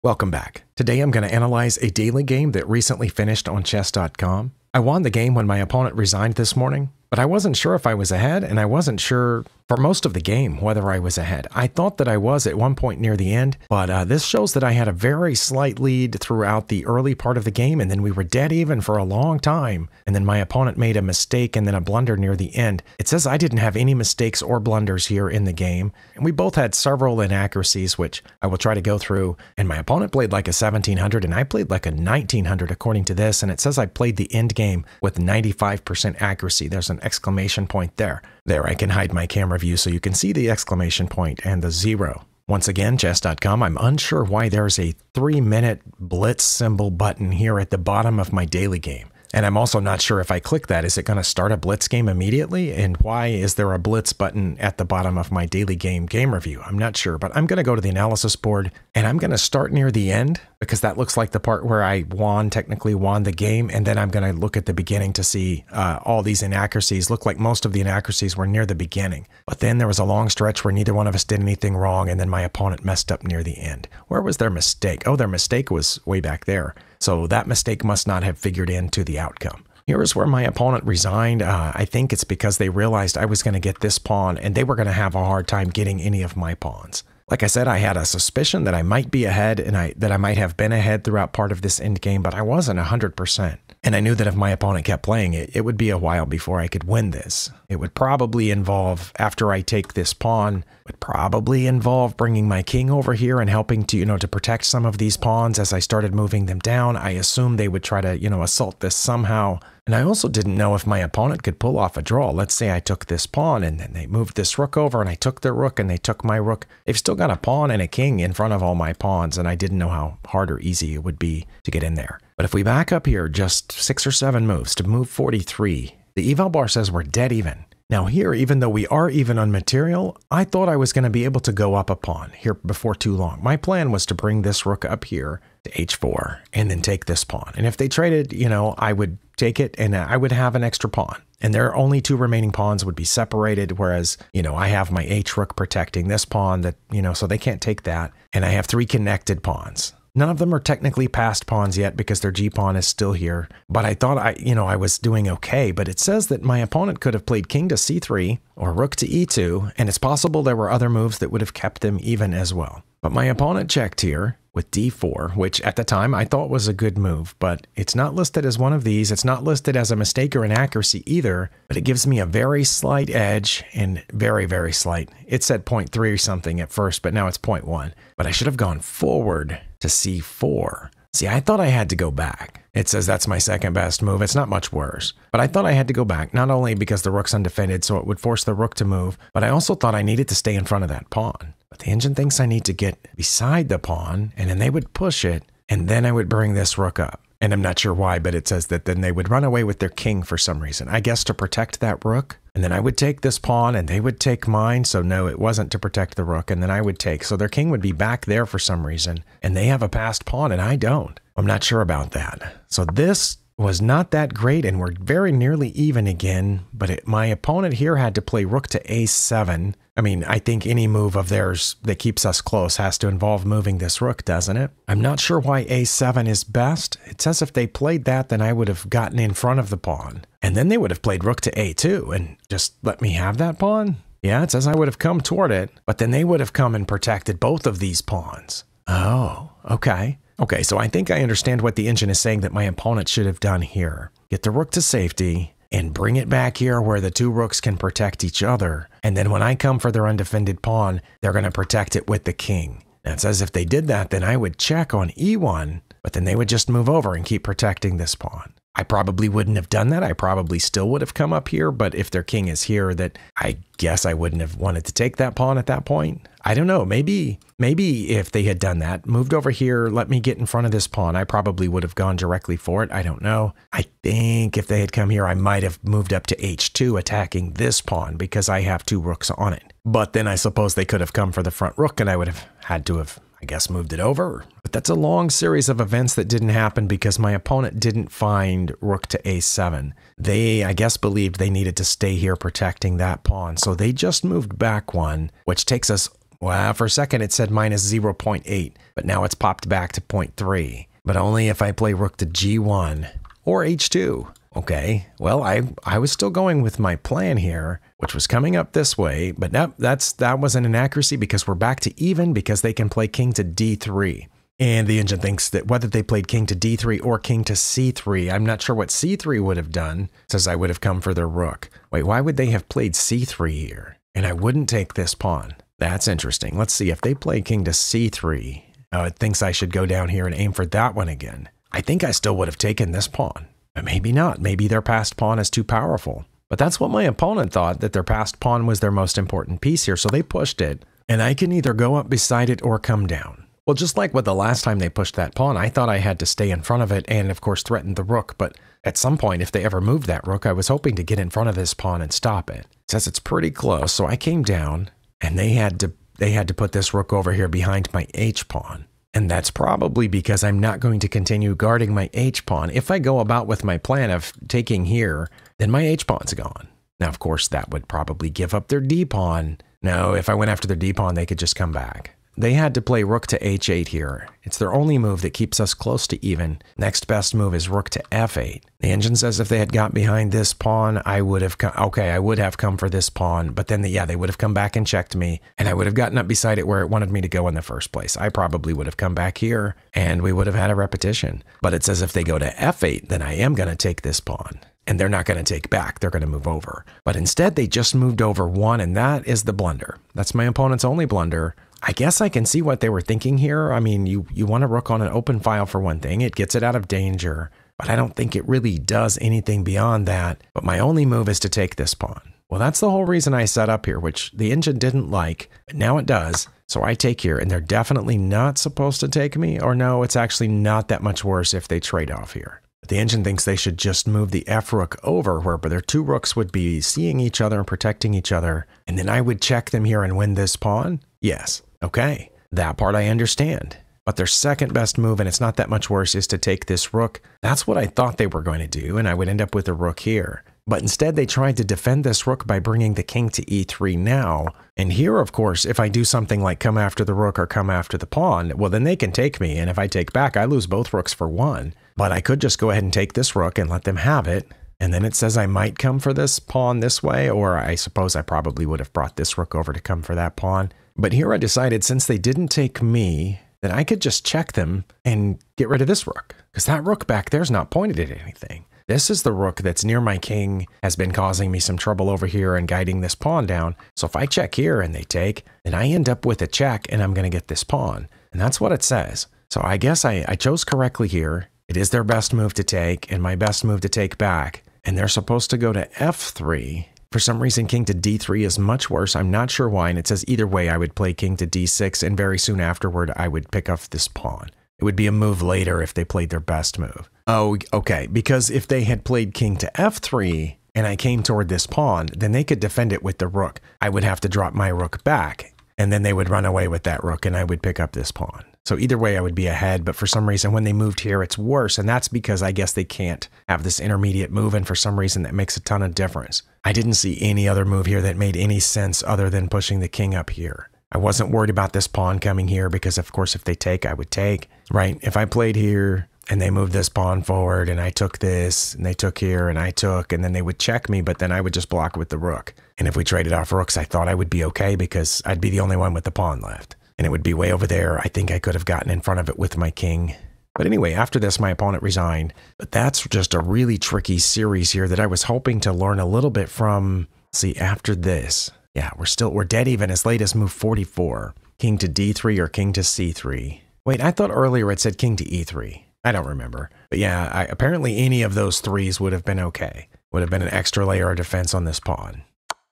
Welcome back. Today I'm going to analyze a daily game that recently finished on chess.com. I won the game when my opponent resigned this morning, but I wasn't sure if I was ahead, and I wasn't sure for most of the game whether I was ahead. I thought that I was at one point near the end, but this shows that I had a very slight lead throughout the early part of the game, and then we were dead even for a long time, and then my opponent made a mistake and then a blunder near the end. It says I didn't have any mistakes or blunders here in the game, and we both had several inaccuracies, which I will try to go through, and my opponent played like a 1700, and I played like a 1900 according to this, and it says I played the end game with 95% accuracy. There's an exclamation point there. There, I can hide my camera view so you can see the exclamation point and the 0. Once again, chess.com, I'm unsure why there's a 3-minute blitz symbol button here at the bottom of my daily game. And I'm also not sure if I click that, is it going to start a blitz game immediately? And why is there a blitz button at the bottom of my daily game review? I'm not sure, but I'm going to go to the analysis board and I'm going to start near the end because that looks like the part where I technically won the game. And then I'm going to look at the beginning to see all these inaccuracies. Look like most of the inaccuracies were near the beginning. But then there was a long stretch where neither one of us did anything wrong. And then my opponent messed up near the end. Where was their mistake? Oh, their mistake was way back there. So that mistake must not have figured into the outcome. Here is where my opponent resigned. I think it's because they realized I was going to get this pawn and they were going to have a hard time getting any of my pawns. Like I said, I had a suspicion that I might be ahead and that I might have been ahead throughout part of this endgame, but I wasn't 100%. And I knew that if my opponent kept playing it, it would be a while before I could win this. It would probably involve, after I take this pawn, would probably involve bringing my king over here and helping to, to protect some of these pawns as I started moving them down. I assumed they would try to, assault this somehow. And I also didn't know if my opponent could pull off a draw. Let's say I took this pawn and then they moved this rook over and I took their rook and they took my rook. They've still got a pawn and a king in front of all my pawns, and I didn't know how hard or easy it would be to get in there. But if we back up here just 6 or 7 moves to move 43, the eval bar says we're dead even. Now here, even though we are even on material, I thought I was going to be able to go up a pawn here before too long. My plan was to bring this rook up here to h4 and then take this pawn. And if they traded, I would take it and I would have an extra pawn. And their only 2 remaining pawns would be separated, whereas, I have my h rook protecting this pawn that, so they can't take that. And I have 3 connected pawns. None of them are technically passed pawns yet because their g-pawn is still here. But I thought I was doing okay. But it says that my opponent could have played king to c3 or rook to e2. And it's possible there were other moves that would have kept them even as well. But my opponent checked here with d4, which at the time I thought was a good move, but it's not listed as one of these. It's not listed as a mistake or inaccuracy either, but it gives me a very slight edge, and very, very slight. It said 0.3 or something at first, but now it's 0.1. But I should have gone forward to c4. See, I thought I had to go back. It says that's my second best move. It's not much worse. But I thought I had to go back, not only because the rook's undefended, so it would force the rook to move, but I also thought I needed to stay in front of that pawn. But the engine thinks I need to get beside the pawn, and then they would push it, and then I would bring this rook up. And I'm not sure why, but it says that then they would run away with their king for some reason. I guess to protect that rook. And then I would take this pawn, and they would take mine. So no, it wasn't to protect the rook. And then I would take. So their king would be back there for some reason. And they have a passed pawn, and I don't. I'm not sure about that. So this was not that great, and we're very nearly even again. But my opponent here had to play rook to a7. I mean, I think any move of theirs that keeps us close has to involve moving this rook, doesn't it? I'm not sure why a7 is best. It says if they played that, then I would have gotten in front of the pawn. And then they would have played rook to a2 and just let me have that pawn. Yeah, it says I would have come toward it, but then they would have come and protected both of these pawns. Oh, okay. Okay, so I think I understand what the engine is saying that my opponent should have done here. Get the rook to safety and bring it back here where the 2 rooks can protect each other. And then when I come for their undefended pawn, they're going to protect it with the king. Now it says if they did that, then I would check on e1, but then they would just move over and keep protecting this pawn. I probably wouldn't have done that. I probably still would have come up here, but if their king is here, that I guess I wouldn't have wanted to take that pawn at that point. I don't know. Maybe if they had done that, moved over here, let me get in front of this pawn, I probably would have gone directly for it. I don't know. I think if they had come here, I might have moved up to h2 attacking this pawn because I have 2 rooks on it. But then I suppose they could have come for the front rook and I would have had to have, I guess, moved it over. But that's a long series of events that didn't happen because my opponent didn't find rook to a7. They, I guess, believed they needed to stay here protecting that pawn. So they just moved back one, which takes us Well, for a second it said minus 0.8, but now it's popped back to 0.3. But only if I play rook to g1 or h2. Okay, well, I was still going with my plan here, which was coming up this way, but nope, that was an inaccuracy because we're back to even because they can play king to d3. And the engine thinks that whether they played king to d3 or king to c3, I'm not sure what c3 would have done, says I would have come for their rook. Wait, why would they have played c3 here? And I wouldn't take this pawn. That's interesting. Let's see, if they play king to c3, it thinks I should go down here and aim for that one again. I think I still would have taken this pawn. But maybe not. Maybe their passed pawn is too powerful. But that's what my opponent thought, that their passed pawn was their most important piece here, so they pushed it. And I can either go up beside it or come down. Well, just like with the last time they pushed that pawn, I thought I had to stay in front of it and, of course, threaten the rook. But at some point, if they ever moved that rook, I was hoping to get in front of this pawn and stop it. It says it's pretty close, so I came down, and they had to put this rook over here behind my h-pawn. And that's probably because I'm not going to continue guarding my h-pawn. If I go about with my plan of taking here, then my h-pawn's gone. Now, of course, that would probably give up their d-pawn. No, if I went after their d-pawn, they could just come back. They had to play rook to h8 here. It's their only move that keeps us close to even. Next best move is rook to f8. The engine says if they had got behind this pawn, I would have come for this pawn, but then they would have come back and checked me, and I would have gotten up beside it where it wanted me to go in the first place. I probably would have come back here, and we would have had a repetition. But it says if they go to f8, then I am going to take this pawn. And they're not going to take back, they're going to move over. But instead, they just moved over one, and that is the blunder. That's my opponent's only blunder. I guess I can see what they were thinking here. I mean, you want a rook on an open file for one thing. It gets it out of danger, but I don't think it really does anything beyond that. But my only move is to take this pawn. Well, that's the whole reason I set up here, which the engine didn't like, but now it does. So I take here, and they're definitely not supposed to take me, or no, it's actually not that much worse if they trade off here. But the engine thinks they should just move the f rook over, where their two rooks would be seeing each other and protecting each other, and then I would check them here and win this pawn? Yes. Okay, that part I understand. But their second best move, and it's not that much worse, is to take this rook. That's what I thought they were going to do, and I would end up with a rook here. But instead, they tried to defend this rook by bringing the king to e3 now. And here, of course, if I do something like come after the rook or come after the pawn, well, then they can take me, and if I take back, I lose both rooks for one. But I could just go ahead and take this rook and let them have it. And then it says I might come for this pawn this way, or I suppose I probably would have brought this rook over to come for that pawn. But here I decided since they didn't take me, that I could just check them and get rid of this rook. Because that rook back there's not pointed at anything. This is the rook that's near my king, has been causing me some trouble over here and guiding this pawn down. So if I check here and they take, then I end up with a check and I'm going to get this pawn. And that's what it says. So I guess I chose correctly here. It is their best move to take and my best move to take back. And they're supposed to go to f3. For some reason, king to d3 is much worse. I'm not sure why, and it says either way I would play king to d6, and very soon afterward I would pick up this pawn. It would be a move later if they played their best move. Oh, okay, because if they had played king to f3, and I came toward this pawn, then they could defend it with the rook. I would have to drop my rook back, and then they would run away with that rook, and I would pick up this pawn. So either way, I would be ahead, but for some reason, when they moved here, it's worse, and that's because I guess they can't have this intermediate move, and for some reason, that makes a ton of difference. I didn't see any other move here that made any sense other than pushing the king up here. I wasn't worried about this pawn coming here because, of course, if they take, I would take, right? If I played here, and they moved this pawn forward, and I took this, and they took here, and I took, and then they would check me, but then I would just block with the rook. And if we traded off rooks, I thought I would be okay because I'd be the only one with the pawn left. And it would be way over there. I think I could have gotten in front of it with my king. But anyway, after this, my opponent resigned. But that's just a really tricky series here that I was hoping to learn a little bit from. See, after this, yeah, we're dead even as late as move 44. King to d3 or king to c3. Wait, I thought earlier it said king to e3. I don't remember. But yeah, apparently any of those threes would have been okay. Would have been an extra layer of defense on this pawn.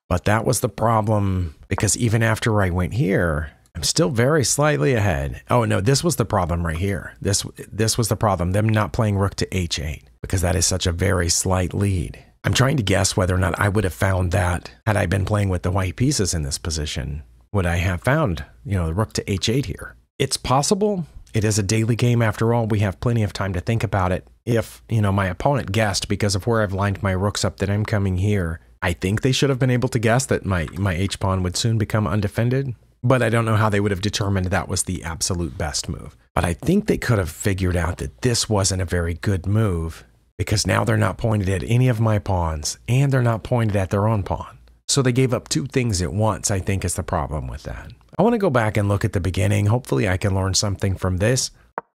But that was the problem, because even after I went here, I'm still very slightly ahead. Oh no, this was the problem right here. This was the problem, them not playing rook to h8, because that is such a very slight lead. I'm trying to guess whether or not I would have found that had I been playing with the white pieces in this position. Would I have found, the rook to h8 here? It's possible. It is a daily game after all. We have plenty of time to think about it. If, my opponent guessed because of where I've lined my rooks up that I'm coming here, I think they should have been able to guess that my h-pawn would soon become undefended. but I don't know how they would have determined that was the absolute best move. But I think they could have figured out that this wasn't a very good move because now they're not pointed at any of my pawns and they're not pointed at their own pawn. So they gave up two things at once, I think is the problem with that. I want to go back and look at the beginning. Hopefully I can learn something from this.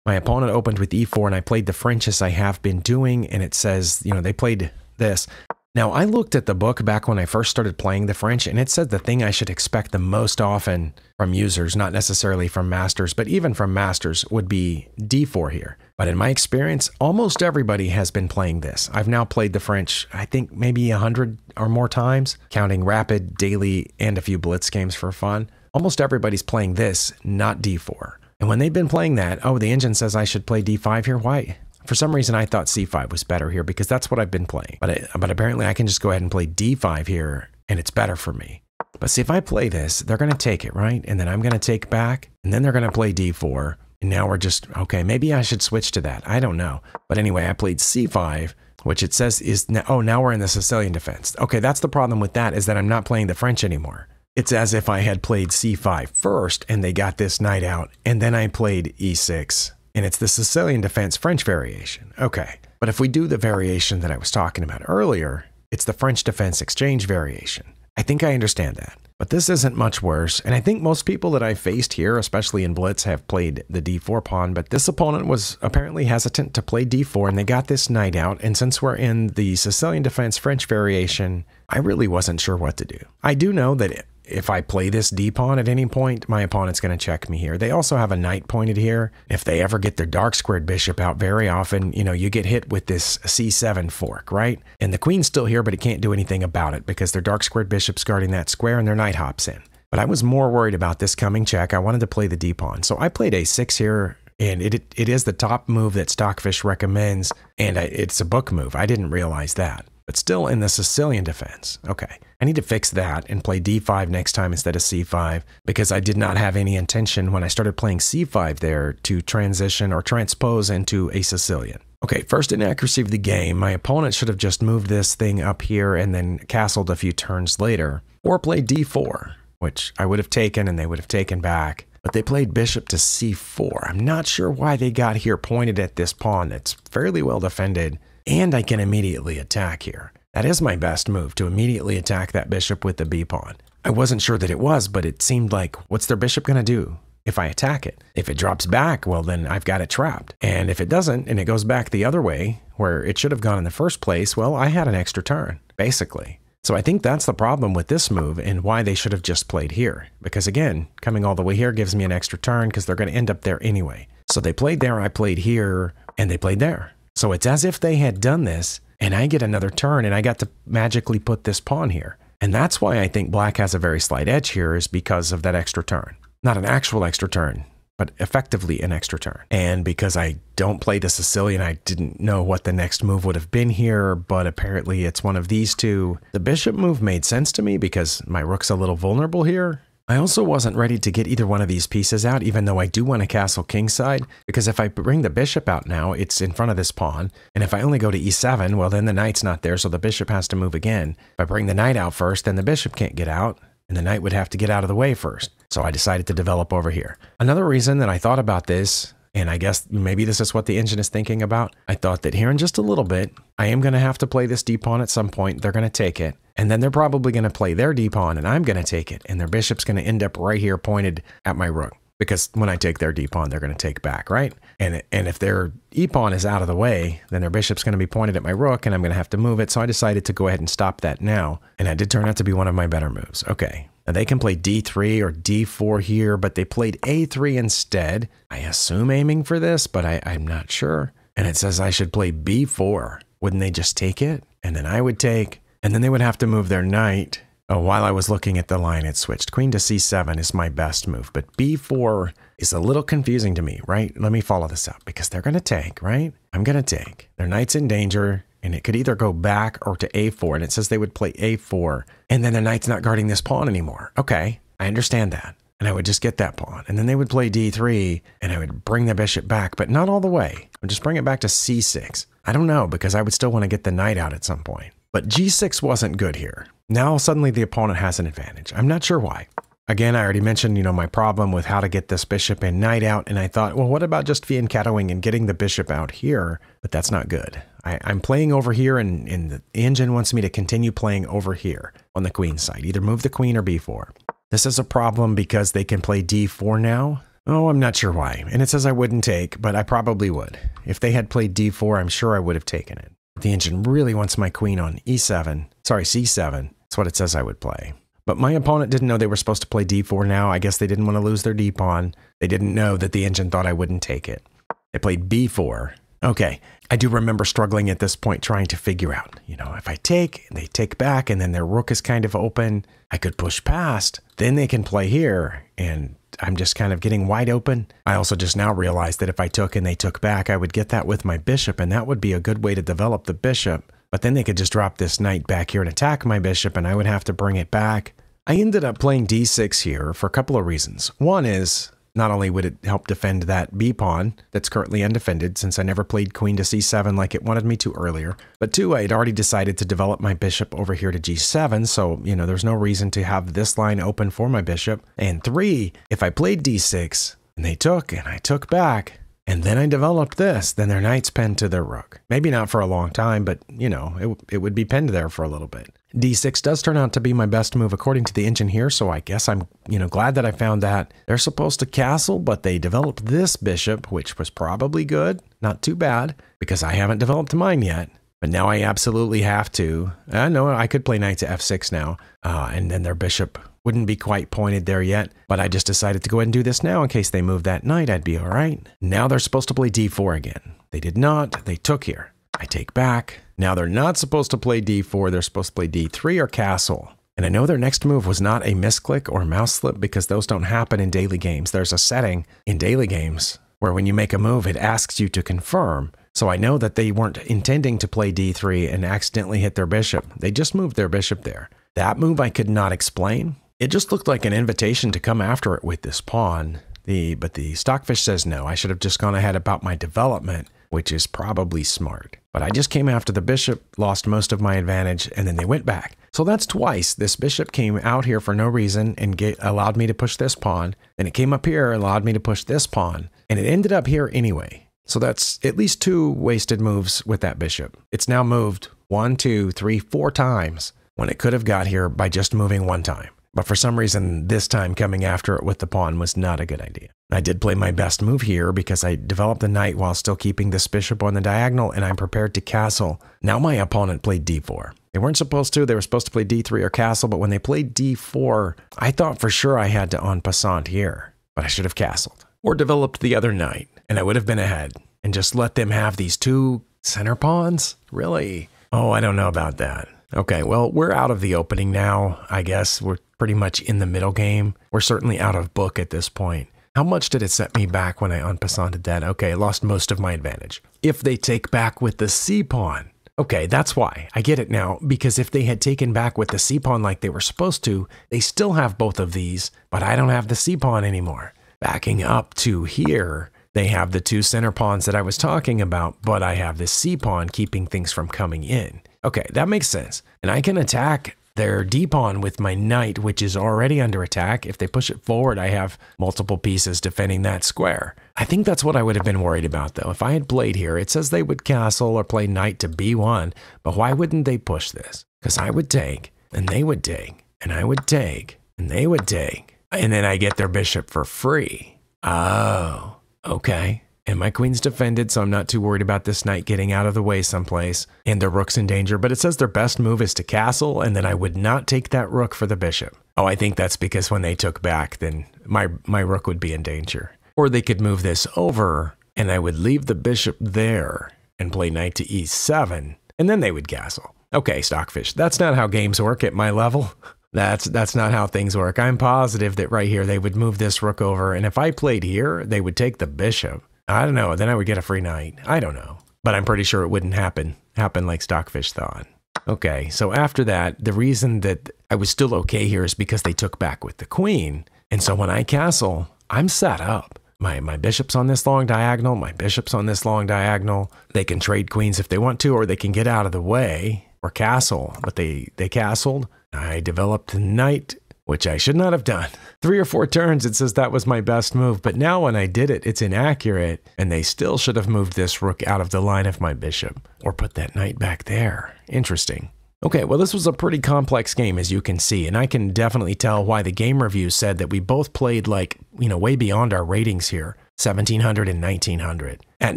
My opponent opened with e4 and I played the French as I have been doing, and it says, you know, they played this. Now, I looked at the book back when I first started playing the French, and it said the thing I should expect the most often from users, not necessarily from masters, but even from masters, would be d4 here. But in my experience, almost everybody has been playing this. I've now played the French, I think maybe 100 or more times, counting rapid, daily, and a few blitz games for fun. Almost everybody's playing this, not d4. And when they've been playing that, oh, the engine says I should play d5 here. Why? For some reason, I thought c5 was better here because that's what I've been playing. But apparently, I can just go ahead and play d5 here, and it's better for me. But see, if I play this, they're going to take it, right? And then I'm going to take back, and then they're going to play d4. And now we're just, okay, maybe I should switch to that. I don't know. But anyway, I played c5, which it says is, oh, now we're in the Sicilian defense. Okay, that's the problem with that, is that I'm not playing the French anymore. It's as if I had played c5 first, and they got this knight out, and then I played e6. And it's the Sicilian defense French variation. Okay, but if we do the variation that I was talking about earlier, it's the French defense exchange variation. I think I understand that. But this isn't much worse, and I think most people that I've faced here, especially in blitz, have played the d4 pawn, but this opponent was apparently hesitant to play d4, and they got this knight out, and since we're in the Sicilian defense French variation, I really wasn't sure what to do. I do know that if I play this d-pawn at any point, my opponent's going to check me here. They also have a knight pointed here. If they ever get their dark squared bishop out, very often, you know, you get hit with this c7 fork, right? And the queen's still here, but it can't do anything about it because their dark squared bishop's guarding that square and their knight hops in. But I was more worried about this coming check. I wanted to play the d-pawn. So I played a6 here, and it is the top move that Stockfish recommends, and it's a book move. I didn't realize that. But still in the Sicilian defense. Okay, I need to fix that and play d5 next time instead of c5 because I did not have any intention when I started playing c5 there to transition or transpose into a Sicilian. Okay, first inaccuracy of the game. My opponent should have just moved this thing up here and then castled a few turns later, or played d4, which I would have taken and they would have taken back. But they played bishop to c4. I'm not sure why they got here pointed at this pawn that's fairly well defended. And I can immediately attack here. That is my best move, to immediately attack that bishop with the b-pawn. I wasn't sure that it was, but it seemed like, what's their bishop going to do if I attack it? If it drops back, well, then I've got it trapped. And if it doesn't, and it goes back the other way, where it should have gone in the first place, well, I had an extra turn, basically. So I think that's the problem with this move and why they should have just played here. Because again, coming all the way here gives me an extra turn because they're going to end up there anyway. So they played there, I played here, and they played there. So it's as if they had done this, and I get another turn, and I got to magically put this pawn here. And that's why I think black has a very slight edge here, is because of that extra turn. Not an actual extra turn, but effectively an extra turn. And because I don't play the Sicilian, I didn't know what the next move would have been here, but apparently it's one of these two. The bishop move made sense to me because my rook's a little vulnerable here. I also wasn't ready to get either one of these pieces out, even though I do want to castle kingside, because if I bring the bishop out now, it's in front of this pawn, and if I only go to e7, well, then the knight's not there, so the bishop has to move again. If I bring the knight out first, then the bishop can't get out, and the knight would have to get out of the way first. So I decided to develop over here. Another reason that I thought about this, and I guess maybe this is what the engine is thinking about, I thought that here in just a little bit, I am going to have to play this d-pawn at some point. They're going to take it. And then they're probably going to play their d-pawn, and I'm going to take it. And their bishop's going to end up right here pointed at my rook. Because when I take their d-pawn, they're going to take back, right? And if their e-pawn is out of the way, then their bishop's going to be pointed at my rook, and I'm going to have to move it. So I decided to go ahead and stop that now. And that did turn out to be one of my better moves. Okay. Now they can play d3 or d4 here, but they played a3 instead. I assume aiming for this, but I'm not sure. And it says I should play b4. Wouldn't they just take it? And then I would take, and then they would have to move their knight. Oh, while I was looking at the line, it switched. Queen to c7 is my best move, but b4 is a little confusing to me, right? Let me follow this up because they're going to take, right? I'm going to take. Their knight's in danger, and it could either go back or to a4, and it says they would play a4, and then their knight's not guarding this pawn anymore. Okay, I understand that. And I would just get that pawn, and then they would play d3, and I would bring the bishop back, but not all the way. I would just bring it back to c6. I don't know, because I would still want to get the knight out at some point. But g6 wasn't good here. Now suddenly the opponent has an advantage. I'm not sure why. Again, I already mentioned, my problem with how to get this bishop and knight out, and I thought, well, what about just fianchettoing and getting the bishop out here? But that's not good. I'm playing over here, and the engine wants me to continue playing over here on the queen side. Either move the queen or b4. This is a problem because they can play d4 now. Oh, I'm not sure why. And it says I wouldn't take, but I probably would. If they had played d4, I'm sure I would have taken it. The engine really wants my queen on c7. That's what it says I would play. But my opponent didn't know they were supposed to play d4 now. I guess they didn't want to lose their d-pawn. They didn't know that the engine thought I wouldn't take it. They played b4. Okay, I do remember struggling at this point trying to figure out, if I take, and they take back, and then their rook is kind of open, I could push past, then they can play here, and I'm just kind of getting wide open. I also just now realized that if I took and they took back, I would get that with my bishop, and that would be a good way to develop the bishop. But then they could just drop this knight back here and attack my bishop, and I would have to bring it back. I ended up playing d6 here for a couple of reasons. One is, not only would it help defend that b-pawn that's currently undefended since I never played queen to c7 like it wanted me to earlier, but two, I had already decided to develop my bishop over here to g7, so, there's no reason to have this line open for my bishop. And three, if I played d6 and they took and I took back, and then I developed this, then their knight's pinned to their rook. Maybe not for a long time, but, it would be pinned there for a little bit. d6 does turn out to be my best move according to the engine here, so I guess I'm, glad that I found that. They're supposed to castle, but they developed this bishop, which was probably good. Not too bad, because I haven't developed mine yet. But now I absolutely have to. I know I could play knight to f6 now, and then their bishop wouldn't be quite pointed there yet, but I just decided to go ahead and do this now in case they move that knight, I'd be all right. Now they're supposed to play d4 again. They did not. They took here. I take back. Now they're not supposed to play d4. They're supposed to play d3 or castle. And I know their next move was not a misclick or mouse slip because those don't happen in daily games. There's a setting in daily games where when you make a move, it asks you to confirm. So I know that they weren't intending to play d3 and accidentally hit their bishop. They just moved their bishop there. That move I could not explain. It just looked like an invitation to come after it with this pawn. But the Stockfish says no. I should have just gone ahead about my development, which is probably smart. But I just came after the bishop, lost most of my advantage, and then they went back. So that's twice. This bishop came out here for no reason and allowed me to push this pawn. Then it came up here, allowed me to push this pawn, and it ended up here anyway. So that's at least 2 wasted moves with that bishop. It's now moved 1, 2, 3, 4 times when it could have got here by just moving 1 time. But for some reason, this time coming after it with the pawn was not a good idea. I did play my best move here because I developed the knight while still keeping this bishop on the diagonal, and I'm prepared to castle. Now my opponent played d4. They weren't supposed to. They were supposed to play d3 or castle, but when they played d4, I thought for sure I had to en passant here, but I should have castled or developed the other knight, and I would have been ahead and just let them have these 2 center pawns? Really? Oh, I don't know about that. Okay, well, we're out of the opening now, I guess. We're pretty much in the middle game. We're certainly out of book at this point. How much did it set me back when I en passanted that? Okay, I lost most of my advantage. If they take back with the c-pawn, okay, that's why. I get it now, because if they had taken back with the c-pawn like they were supposed to, they still have both of these, but I don't have the c-pawn anymore. Backing up to here, they have the 2 center pawns that I was talking about, but I have this c-pawn keeping things from coming in. Okay, that makes sense. And I can attack their d-pawn with my knight, which is already under attack. If they push it forward, I have multiple pieces defending that square. I think that's what I would have been worried about, though. If I had played here, it says they would castle or play knight to b1, but why wouldn't they push this? Because I would take, and they would take, and I would take, and they would take, and then I get their bishop for free. Oh, okay. And my queen's defended, so I'm not too worried about this knight getting out of the way someplace. And their rook's in danger, but it says their best move is to castle, and then I would not take that rook for the bishop. Oh, I think that's because when they took back, then my rook would be in danger. Or they could move this over, and I would leave the bishop there and play knight to e7, and then they would castle. Okay, Stockfish, that's not how games work at my level. That's not how things work. I'm positive that right here they would move this rook over, and if I played here, they would take the bishop. I don't know, then I would get a free knight. I don't know. But I'm pretty sure it wouldn't happen like Stockfish thought. Okay, so after that, the reason that I was still okay here is because they took back with the queen. And so when I castle, I'm set up. My bishop's on this long diagonal, my bishop's on this long diagonal. They can trade queens if they want to, or they can get out of the way or castle. But they castled. I developed the knight which I should not have done. 3 or 4 turns, it says that was my best move, but now when I did it, it's inaccurate, and they still should have moved this rook out of the line of my bishop, or put that knight back there. Interesting. Okay, well, this was a pretty complex game, as you can see, and I can definitely tell why the game review said that we both played way beyond our ratings here, 1700 and 1900. At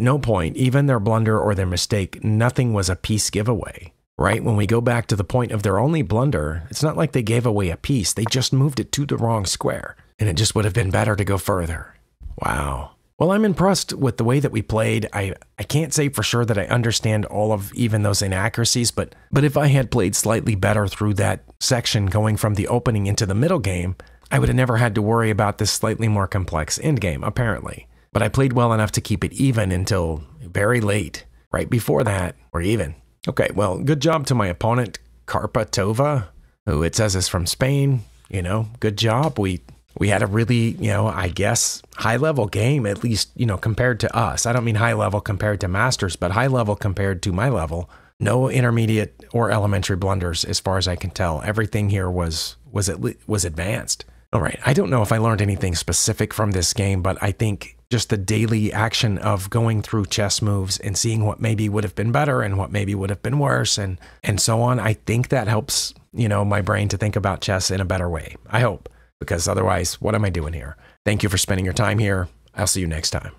no point, even their blunder or their mistake, nothing was a piece giveaway. Right? When we go back to the point of their only blunder, it's not like they gave away a piece. They just moved it to the wrong square. And it just would have been better to go further. Wow. Well, I'm impressed with the way that we played. I can't say for sure that I understand all of even those inaccuracies, but if I had played slightly better through that section going from the opening into the middle game, I would have never had to worry about this slightly more complex endgame, apparently. But I played well enough to keep it even until very late. Right before that, we're even. Okay, well, good job to my opponent, Carpa Tova, who it says is from Spain. Good job. We had a really, I guess, high-level game, at least, compared to us. I don't mean high-level compared to Masters, but high-level compared to my level. No intermediate or elementary blunders, as far as I can tell. Everything here was advanced. All right, I don't know if I learned anything specific from this game, but I think just the daily action of going through chess moves and seeing what maybe would have been better and what maybe would have been worse and so on, I think that helps, my brain to think about chess in a better way. I hope, because otherwise, what am I doing here? Thank you for spending your time here. I'll see you next time.